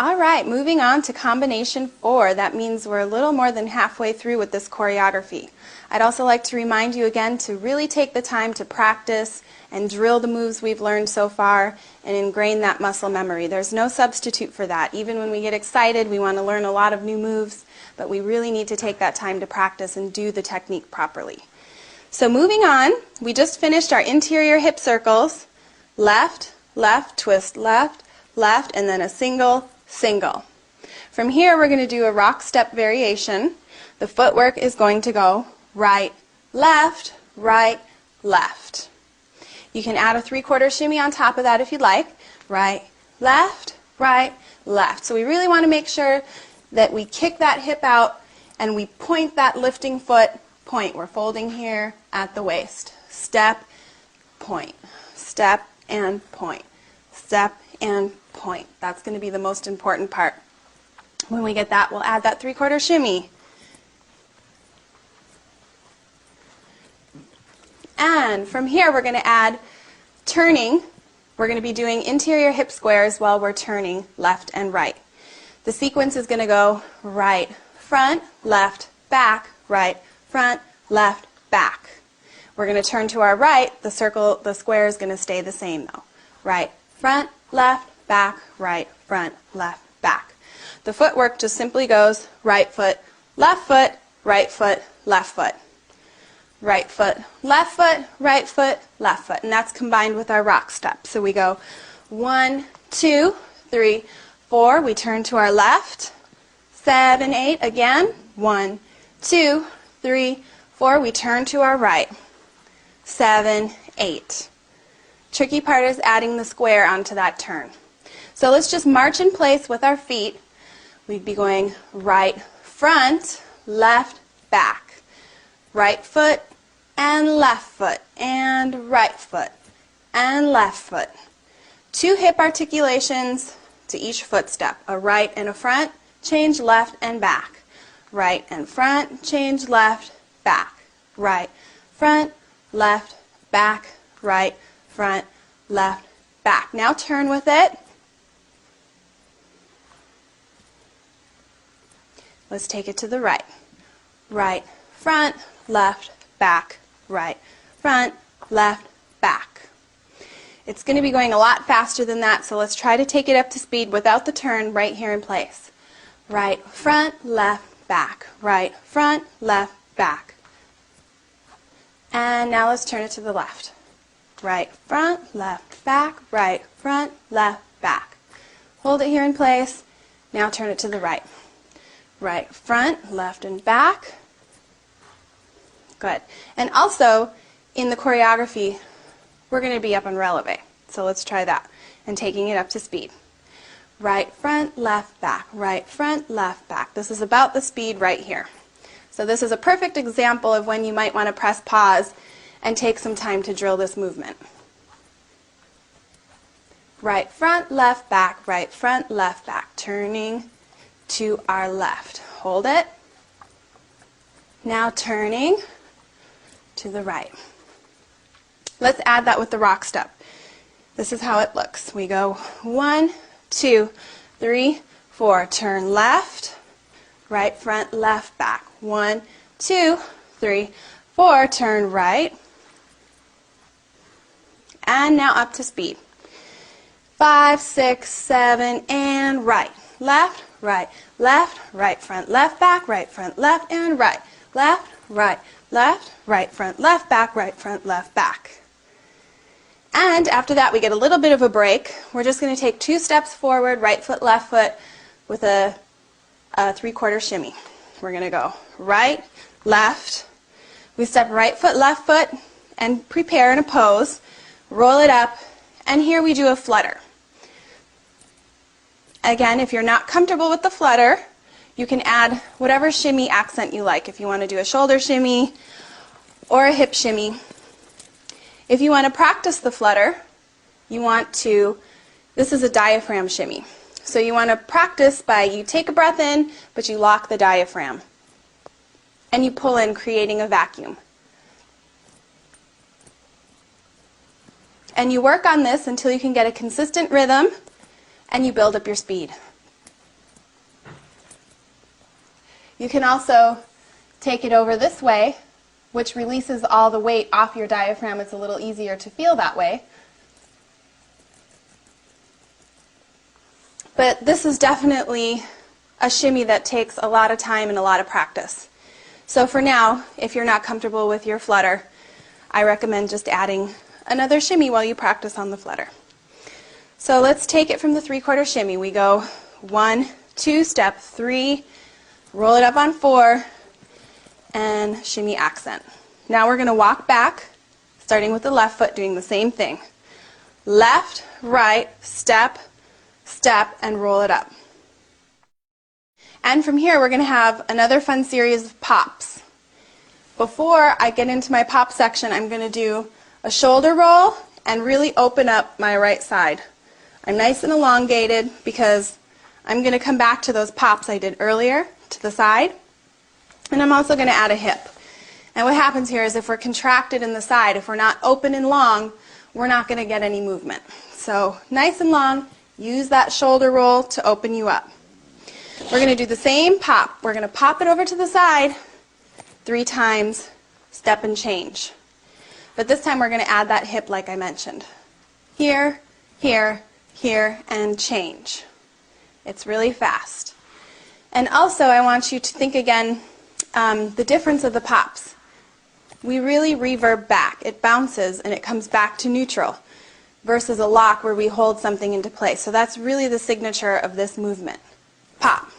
All right, moving on to combination 4. That means we're a little more than halfway through with this choreography. I'd also like to remind you again to really take the time to practice and drill the moves we've learned so far and ingrain that muscle memory. There's no substitute for that. Even when we get excited, we want to learn a lot of new moves, but we really need to take that time to practice and do the technique properly. So moving on, we just finished our interior hip circles. Left, left, twist left, left, and then a single, single. From here, we're going to do a rock step variation. The footwork is going to go right, left, right, left. You can add a 3/4 shimmy on top of that if you'd like. Right, left, left. So we really want to make sure that we kick that hip out and we point that lifting foot, point. We're folding here at the waist. Step, point. Step and point. Step and point. That's going to be the most important part. When we get that, we'll add that 3/4 shimmy. And from here, we're going to add turning. We're going to be doing interior hip squares while we're turning left and right. The sequence is going to go right, front, left, back, right, front, left, back. We're going to turn to our right. The square is going to stay the same though. Right, front, left, back, right, front, left, back. The footwork just simply goes right foot, left foot, right foot, left foot. Right foot, left foot, right foot, left foot. And that's combined with our rock step. So we go 1, 2, 3, 4. We turn to our left. 7, 8. Again. 1, 2, 3, 4. We turn to our right. 7, 8. Tricky part is adding the square onto that turn. So let's just march in place with our feet. We'd be going right, front, left, back. Right foot and left foot and right foot and left foot. 2 hip articulations to each footstep. A right and a front, change left and back. Right and front, change left, back. Right, front, left, back, right, front, left, back. Now turn with it. Let's take it to the right. Right, front, left, back, right, front, left, back. It's going to be going a lot faster than that, so let's try to take it up to speed without the turn right here in place. Right, front, left, back, right, front, left, back. And now let's turn it to the left. Right, front, left, back, right, front, left, back. Hold it here in place. Now turn it to the right. Right, front, left, and back. Good. And also, in the choreography, we're going to be up on releve. So let's try that. And taking it up to speed. Right, front, left, back. Right, front, left, back. This is about the speed right here. So this is a perfect example of when you might want to press pause and take some time to drill this movement. Right, front, left, back. Right, front, left, back. Turning to our left. Hold it. Now turning to the right. Let's add that with the rock step. This is how it looks. We go 1, 2, 3, 4. Turn left, right, front, left, back. 1, 2, 3, 4. Turn right. And now up to speed. 5, 6, 7, and right. Left, right, front, left, back, right, front, left, and right. Left, right, front, left, back, right, front, left, back. And after that, we get a little bit of a break. We're just going to take 2 steps forward, right foot, left foot, with a 3/4 shimmy. We're going to go right, left. We step right foot, left foot, and prepare in a pose. Roll it up, and here we do a flutter. Again, if you're not comfortable with the flutter, you can add whatever shimmy accent you like. If you want to do a shoulder shimmy or a hip shimmy. If you want to practice the flutter, this is a diaphragm shimmy. So you want to practice by, you take a breath in, but you lock the diaphragm. And you pull in, creating a vacuum. And you work on this until you can get a consistent rhythm, and you build up your speed. You can also take it over this way, which releases all the weight off your diaphragm. It's a little easier to feel that way. But this is definitely a shimmy that takes a lot of time and a lot of practice. So for now, if you're not comfortable with your flutter, I recommend just adding another shimmy while you practice on the flutter. So let's take it from the 3/4 shimmy. We go 1, 2, step 3, roll it up on 4, and shimmy accent. Now we're going to walk back, starting with the left foot, doing the same thing. Left, right, step, step, and roll it up. And from here, we're going to have another fun series of pops. Before I get into my pop section, I'm going to do a shoulder roll and really open up my right side. I'm nice and elongated because I'm going to come back to those pops I did earlier to the side. And I'm also going to add a hip. And what happens here is if we're contracted in the side, if we're not open and long, we're not going to get any movement. So nice and long, use that shoulder roll to open you up. We're going to do the same pop. We're going to pop it over to the side 3 times, step and change. But this time we're going to add that hip like I mentioned. Here, here, here, and change. It's really fast. And also I want you to think again the difference of the pops. We really reverb back. It bounces and it comes back to neutral versus a lock where we hold something into place. So that's really the signature of this movement. Pop,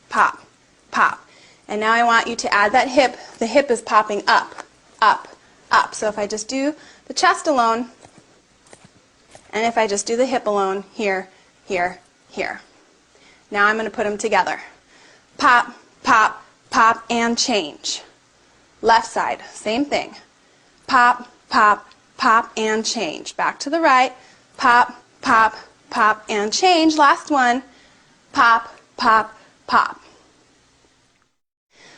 pop, pop. And now I want you to add that hip. The hip is popping up, up, up. So if I just do the chest alone, and if I just do the hip alone, here, here, here. Now I'm going to put them together. Pop, pop, pop, and change. Left side, same thing. Pop, pop, pop, and change. Back to the right. Pop, pop, pop, and change. Last one. Pop, pop, pop.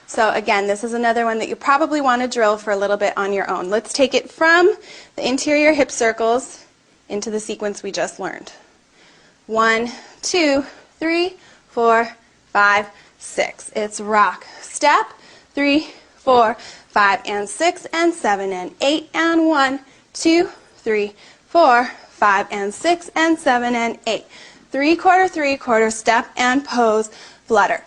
So again, this is another one that you probably want to drill for a little bit on your own. Let's take it from the interior hip circles into the sequence we just learned. 1, 2, 3, 4, 5, 6. It's rock, step, 3, 4, 5, and 6, and 7, and 8, and 1, 2, 3, 4, 5, and 6, and 7, and 8. 3/4, 3/4, step and pose, flutter.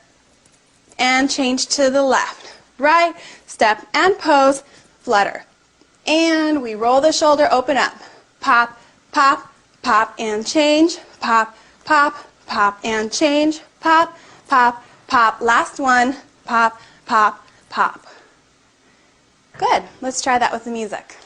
And change to the left, right, step and pose, flutter. And we roll the shoulder, open up. Pop, pop, pop, and change. Pop, pop, pop, and change. Pop, pop, pop. Last one. Pop, pop, pop. Good. Let's try that with the music.